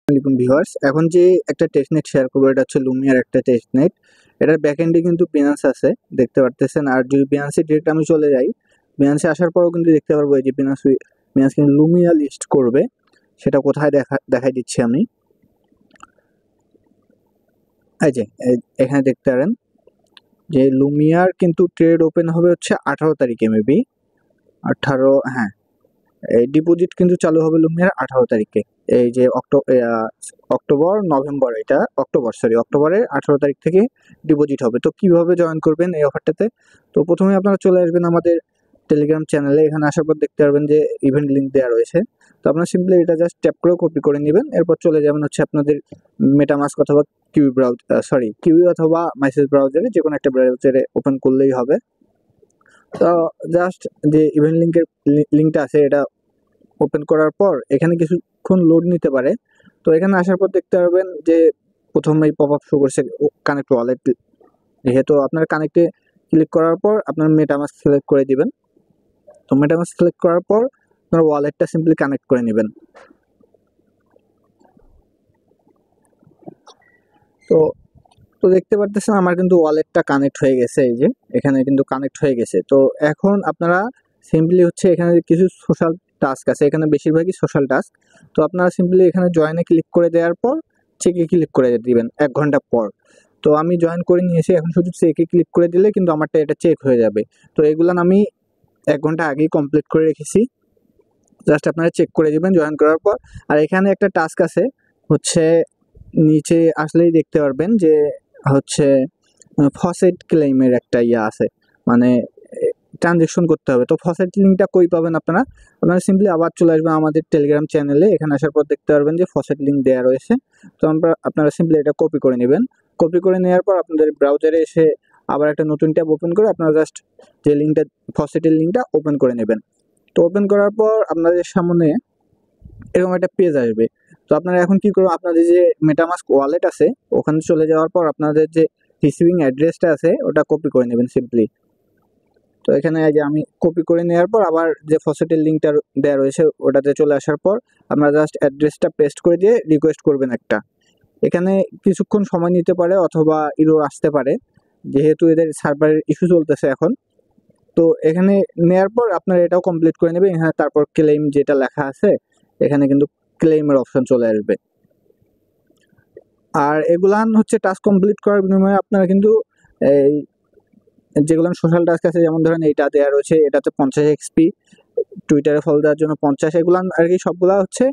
আসসালামাইকুম ভিউয়ার্স, এখন যে একটা টেস্টনেট শেয়ার করবো এটা হচ্ছে লুমিয়ার একটা টেস্টনেট। এটার ব্যাকএন্ডে কিন্তু বিনান্স আছে, দেখতে পারতেছেন। আর যদি বিনান্সে ডিরেক্ট আমি চলে যাই, বিনান্সে আসার পরও কিন্তু দেখতে পারবো এই যে বিনান্স কিন্তু লুমিয়া লিস্ট করবে। সেটা কোথায় দেখাই দিচ্ছি আমি। এই যে এখানে দেখতে পারেন যে লুমিয়ার কিন্তু ট্রেড ওপেন হবে হচ্ছে 18 তারিখে, মেবি 18, হ্যাঁ। এই ডিপোজিট কিন্তু চালু হবে লুমিয়ার 18 তারিখে। এই যে অক্টোবর নভেম্বর, এটা অক্টোবরের 18 তারিখ থেকে ডিপোজিট হবে। তো কিভাবে জয়েন করবেন এই অফারটাতে? তো প্রথমে আপনারা চলে আসবেন আমাদের টেলিগ্রাম চ্যানেলে। এখানে আসার পর দেখতে পারবেন যে ইভেন্ট লিঙ্ক দেওয়া রয়েছে। তো আপনারা সিম্পলি এটা জাস্ট ট্যাপ করে কপি করে নেবেন। এরপর চলে যাবেন হচ্ছে আপনাদের মেটামাস্ক অথবা কিউই অথবা মাইসেস ব্রাউজারে, যে কোনো একটা ব্রাউজারে ওপেন করলেই হবে। তো জাস্ট যে ইভেন্ট লিঙ্কটা আছে এটা ওপেন করার পর এখানে কিছুক্ষণ লোড নিতে পারে। তো এখানে আসার পর দেখতে পারবেন যে প্রথমেই পপ আপ শো করছে কানেক্ট ওয়ালেট। যেহেতু আপনার কানেক্টে ক্লিক করার পর আপনার মেটামাস্ক সিলেক্ট করে দিবেন। তো মেটামাস্ক সিলেক্ট করার পর আপনার ওয়ালেটটা সিম্পলি কানেক্ট করে নেবেন। তো তো দেখতে পারতেছেন আমার কিন্তু ওয়ালেটটা কানেক্ট হয়ে গেছে। এই যে এখানে কিন্তু কানেক্ট হয়ে গেছে। তো এখন আপনারা সিম্পলি হচ্ছে এখানে কিছু সোশ্যাল টাস্ক আছে, এখানে বেশিরভাগই সোশ্যাল টাস্ক। তো আপনারা সিম্পলি এখানে জয়েনে ক্লিক করে দেওয়ার পর চেকে ক্লিক করে দিবেন 1 ঘন্টা পর। তো আমি জয়েন করে নিয়েছি, এখন শুধু চেকে ক্লিক করে দিলে কিন্তু আমারটা এটা চেক হয়ে যাবে। তো এগুলান আমি 1 ঘন্টা আগেই কমপ্লিট করে রেখেছি। জাস্ট আপনারা চেক করে দিবেন জয়েন করার পর। আর এখানে একটা টাস্ক আছে হচ্ছে, নিচে আসলেই দেখতে পারবেন যে হচ্ছে ফসেট ক্লেইমের একটা ইয়ে আছে, মানে ট্রানজেকশন করতে হবে। তো ফসেট লিঙ্কটা কই পাবেন আপনারা? আপনারা সিম্পলি আবার চলে আসবেন আমাদের টেলিগ্রাম চ্যানেলে। এখানে আসার পর দেখতে পারবেন যে ফসেট লিঙ্ক দেওয়া রয়েছে। তো আপনারা সিম্পলি এটা কপি করে নেবেন। কপি করে নেওয়ার পর আপনাদের ব্রাউজারে এসে আবার একটা নতুন ট্যাব ওপেন করে আপনারা জাস্ট যে লিঙ্কটা, ফসেটের লিঙ্কটা ওপেন করে নেবেন। তো ওপেন করার পর আপনাদের সামনে এরকম একটা পেজ আসবে। তো আপনারা এখন কি করবেন, আপনাদের যে মেটামাস্ক ওয়ালেট আছে ওখানে চলে যাওয়ার পর আপনাদের যে রিসিভিং অ্যাড্রেসটা আছে ওটা কপি করে নেবেন সিম্পলি। তো এখানে এই যে আমি কপি করে নেওয়ার পর আবার যে ফসেটের লিঙ্কটা দেওয়া রয়েছে ওটাতে চলে আসার পর আপনারা জাস্ট অ্যাড্রেসটা পেস্ট করে দিয়ে রিকোয়েস্ট করবেন একটা। এখানে কিছুক্ষণ সময় নিতে পারে অথবা ইরর আসতে পারে, যেহেতু এদের সার্ভারের ইস্যু চলতেছে এখন। তো এখানে নেওয়ার পর আপনারা এটাও কমপ্লিট করে নেবেন। এখানে তারপর ক্লেম যেটা লেখা আছে এখানে কিন্তু ক্লেমের অপশন চলে আসবে। আর এগুলান হচ্ছে টাস্ক কমপ্লিট করার বিনিময়ে আপনারা কিন্তু এই যেগুলো সোশ্যাল টাস্ক আছে, যেমন ধরেন এটা দেওয়া রয়েছে, এটাতে 50 এক্সপি, টুইটারে ফলো দেওয়ার জন্য 50, এগুলান আর কি সবগুলা হচ্ছে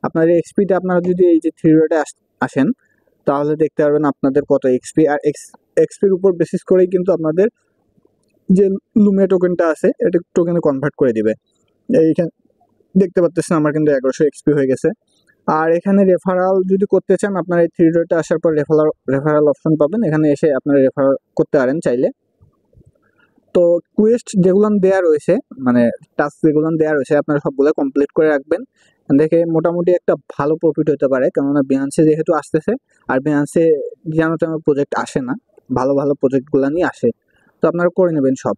আপনার এক্সপিতে। আপনারা যদি এই যে থ্রি ডটে আসেন তাহলে দেখতে পারবেন আপনাদের কত এক্সপি। আর এক্সপির উপর বেসিস করেই কিন্তু আপনাদের যে লুমিয়া টোকেনটা আছে এটা টোকেনে কনভার্ট করে দিবে। এইখানে দেখতে পাচ্ছেন আমার কিন্তু 1100 এক্সপি হয়ে গেছে। আর এখানে রেফারাল যদি করতে চান আপনারা এই থ্রি ডটে আসার পর রেফারাল অপশন পাবেন, এখানে এসে আপনারা রেফার করতে পারেন চাইলে। তো কুয়েস্ট যেগুলো দেওয়া রয়েছে, মানে টাস্ক যেগুলো দেওয়া রয়েছে আপনারা সবগুলো কমপ্লিট করে রাখবেন। দেখে মোটামুটি একটা ভালো প্রফিট হতে পারে, কেননা বিনান্সে যেহেতু আসতেছে। আর বিনান্সে যেন তেন প্রজেক্ট আসে না, ভালো ভালো প্রজেক্টগুলো নিয়ে আসে। তো আপনারা করে নেবেন সব।